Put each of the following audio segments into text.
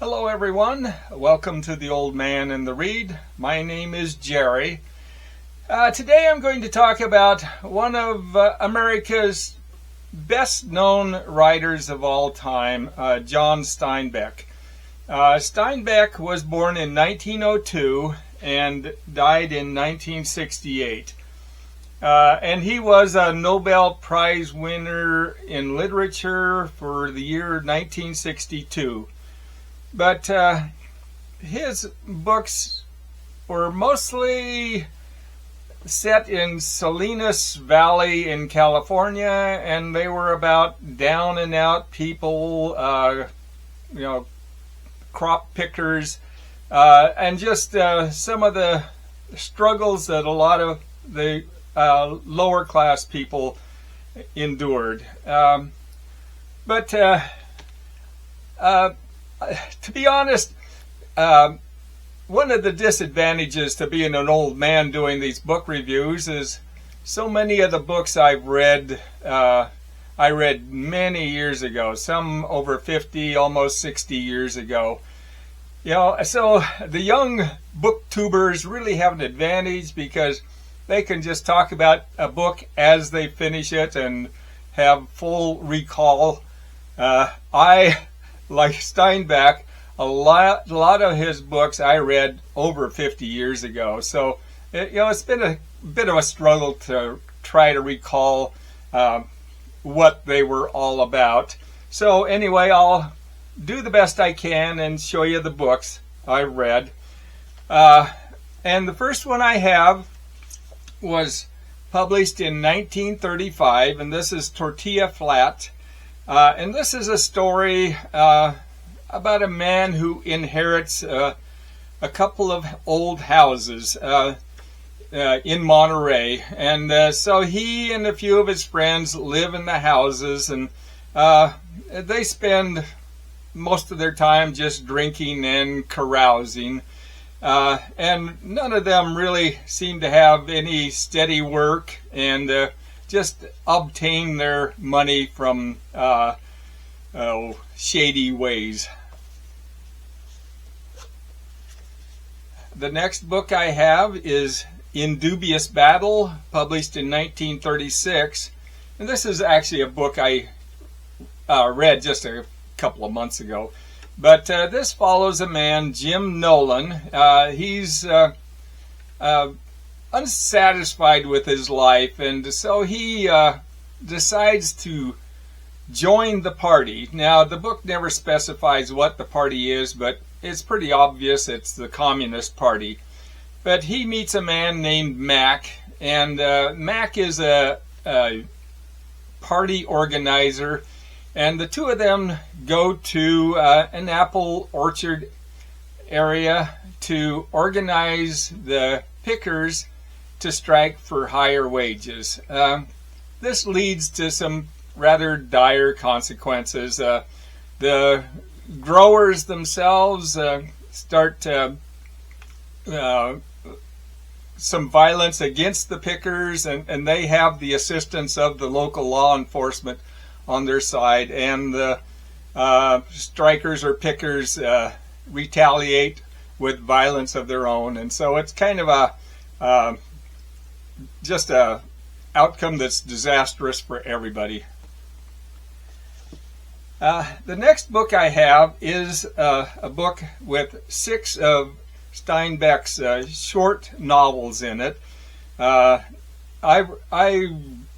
Hello everyone, welcome to The Old Man and the Read. My name is Jerry. Today I'm going to talk about one of America's best known writers of all time, John Steinbeck. Steinbeck was born in 1902 and died in 1968. And he was a Nobel Prize winner in literature for the year 1962. But his books were mostly set in Salinas Valley in California, and they were about down and out people, crop pickers, and just some of the struggles that a lot of the lower class people endured. To be honest, one of the disadvantages to being an old man doing these book reviews is so many of the books I've read, I read many years ago, some over 50, almost 60 years ago. So the young booktubers really have an advantage because they can just talk about a book as they finish it and have full recall. Like Steinbeck, a lot of his books I read over 50 years ago. So, it's been a bit of a struggle to try to recall what they were all about. So anyway, I'll do the best I can and show you the books I read. And the first one I have was published in 1935, and this is Tortilla Flat. And this is a story about a man who inherits a couple of old houses in Monterey. And so he and a few of his friends live in the houses, and they spend most of their time just drinking and carousing. And none of them really seem to have any steady work, and just obtain their money from shady ways. The next book I have is Indubious Battle, published in 1936. And this is actually a book I read just a couple of months ago. But this follows a man, Jim Nolan. He's unsatisfied with his life, and so he decides to join the party. Now, the book never specifies what the party is, but it's pretty obvious it's the Communist Party. But he meets a man named Mac, and Mac is a party organizer, and the two of them go to an apple orchard area to organize the pickers to strike for higher wages. This leads to some rather dire consequences. The growers themselves start some violence against the pickers, and they have the assistance of the local law enforcement on their side, and the strikers or pickers retaliate with violence of their own. And so it's kind of just a outcome that's disastrous for everybody. The next book I have is a book with 6 of Steinbeck's short novels in it. I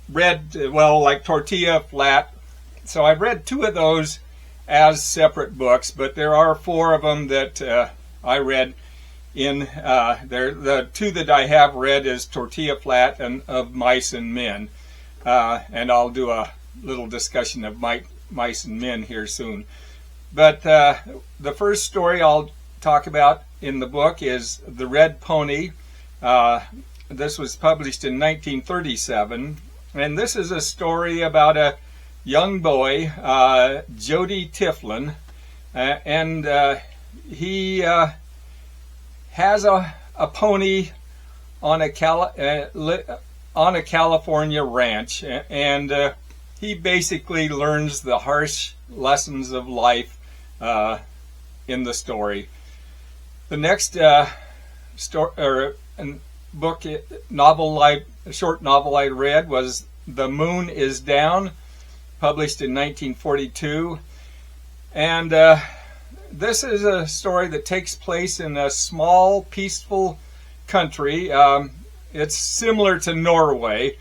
read, like Tortilla Flat, so I've read 2 of those as separate books, but there are 4 of them that I read in the 2 that I have read is Tortilla Flat and Of Mice and Men, and I'll do a little discussion of Mice and Men here soon. But the first story I'll talk about in the book is The Red Pony. This was published in 1937, and this is a story about a young boy, Jody Tiflin, and he has a pony on a California ranch, and he basically learns the harsh lessons of life in the story. The next short novel I read was The Moon is Down, published in 1942. And this is a story that takes place in a small, peaceful country. It's similar to Norway,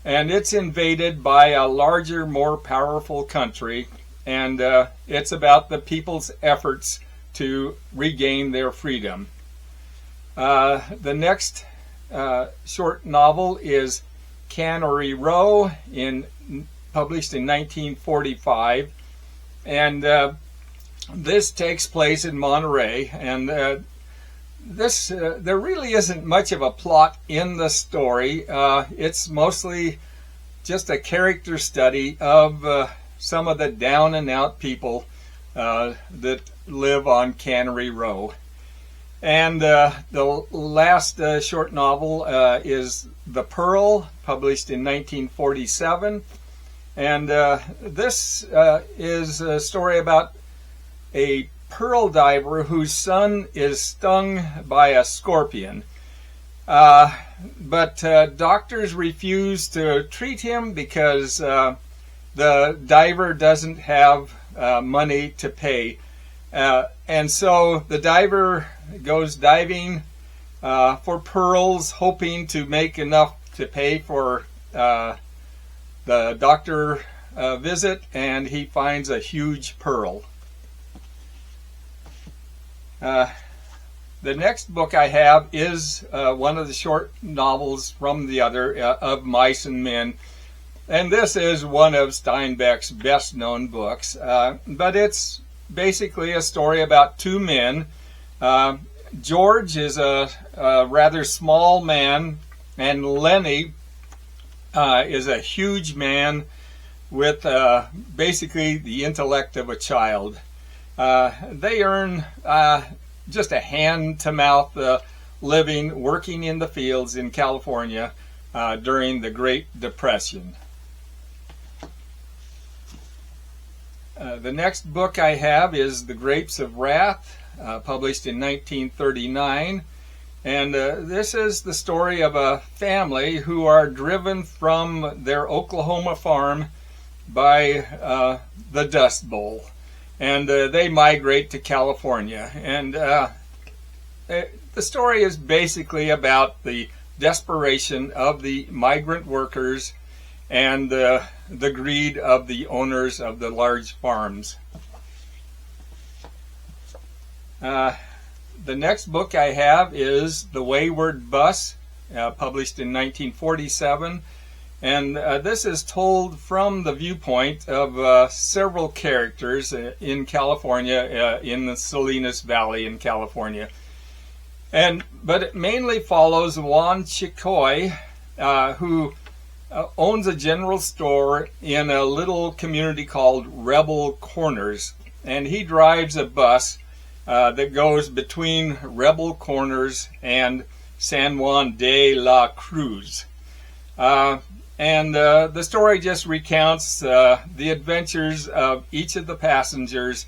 and it's invaded by a larger, more powerful country. And it's about the people's efforts to regain their freedom. The next short novel is Cannery Row, published in 1945, and this takes place in Monterey. And there really isn't much of a plot in the story. It's mostly just a character study of some of the down and out people that live on Cannery Row. And the last short novel is The Pearl, published in 1947. And this is a story about a pearl diver whose son is stung by a scorpion. But doctors refuse to treat him because the diver doesn't have money to pay. And so the diver goes diving for pearls, hoping to make enough to pay for the doctor visit, and he finds a huge pearl. The next book I have is one of the short novels from the other, of Mice and Men. And this is one of Steinbeck's best known books, but it's basically a story about two men. George is a rather small man, and Lenny is a huge man with basically the intellect of a child. They earn just a hand-to-mouth living working in the fields in California during the Great Depression. The next book I have is The Grapes of Wrath, published in 1939. And this is the story of a family who are driven from their Oklahoma farm by the Dust Bowl. And they migrate to California. And the story is basically about the desperation of the migrant workers and the greed of the owners of the large farms. The next book I have is The Wayward Bus, published in 1947. And this is told from the viewpoint of several characters in California, in the Salinas Valley in California. But it mainly follows Juan Chicoy, who owns a general store in a little community called Rebel Corners. And he drives a bus that goes between Rebel Corners and San Juan de la Cruz. And the story just recounts the adventures of each of the passengers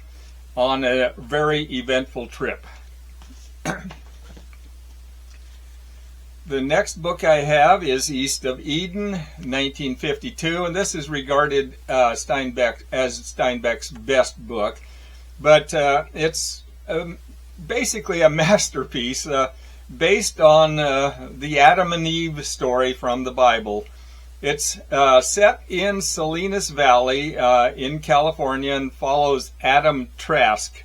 on a very eventful trip. The next book I have is East of Eden, 1952, and this is regarded as Steinbeck's best book. But it's basically a masterpiece based on the Adam and Eve story from the Bible. It's set in Salinas Valley in California and follows Adam Trask.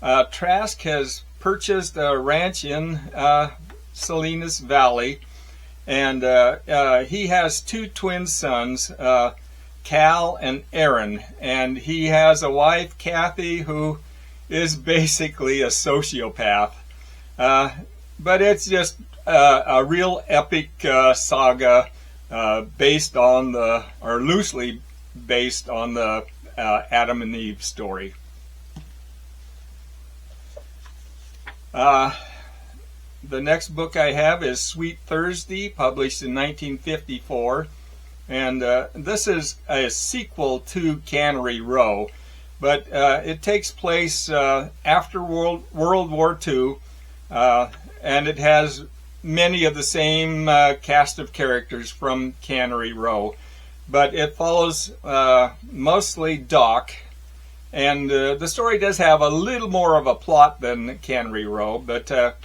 Trask has purchased a ranch in Salinas Valley, and he has two twin sons, Cal and Aaron, and he has a wife, Kathy, who is basically a sociopath. But it's just a real epic saga based on or loosely based on the Adam and Eve story. The next book I have is Sweet Thursday, published in 1954. And this is a sequel to Cannery Row. but it takes place after World War II, and it has many of the same cast of characters from Cannery Row, but it follows mostly Doc, and the story does have a little more of a plot than Cannery Row, but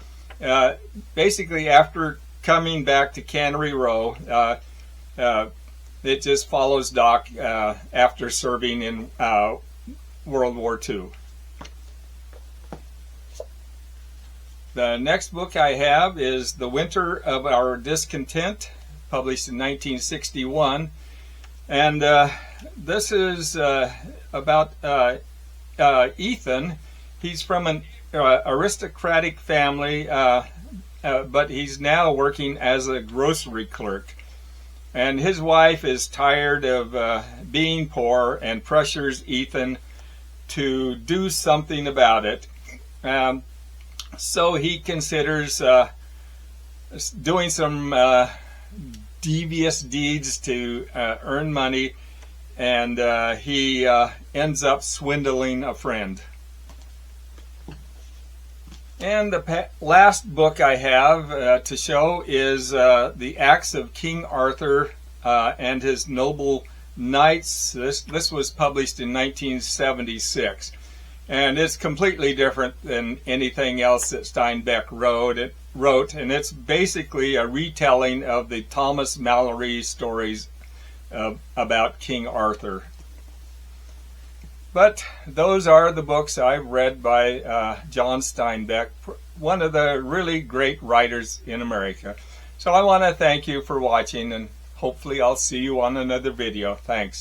basically after coming back to Cannery Row, it just follows Doc after serving in World War II. The next book I have is The Winter of Our Discontent, published in 1961. And this is about Ethan. He's from an aristocratic family, but he's now working as a grocery clerk. And his wife is tired of being poor and pressures Ethan to do something about it. So he considers doing some devious deeds to earn money, and he ends up swindling a friend. And the last book I have to show is The Acts of King Arthur and His Noble Knights. This was published in 1976. And it's completely different than anything else that Steinbeck wrote, and it's basically a retelling of the Thomas Malory stories about King Arthur. But those are the books I've read by John Steinbeck, one of the really great writers in America. So I want to thank you for watching, and hopefully I'll see you on another video. Thanks.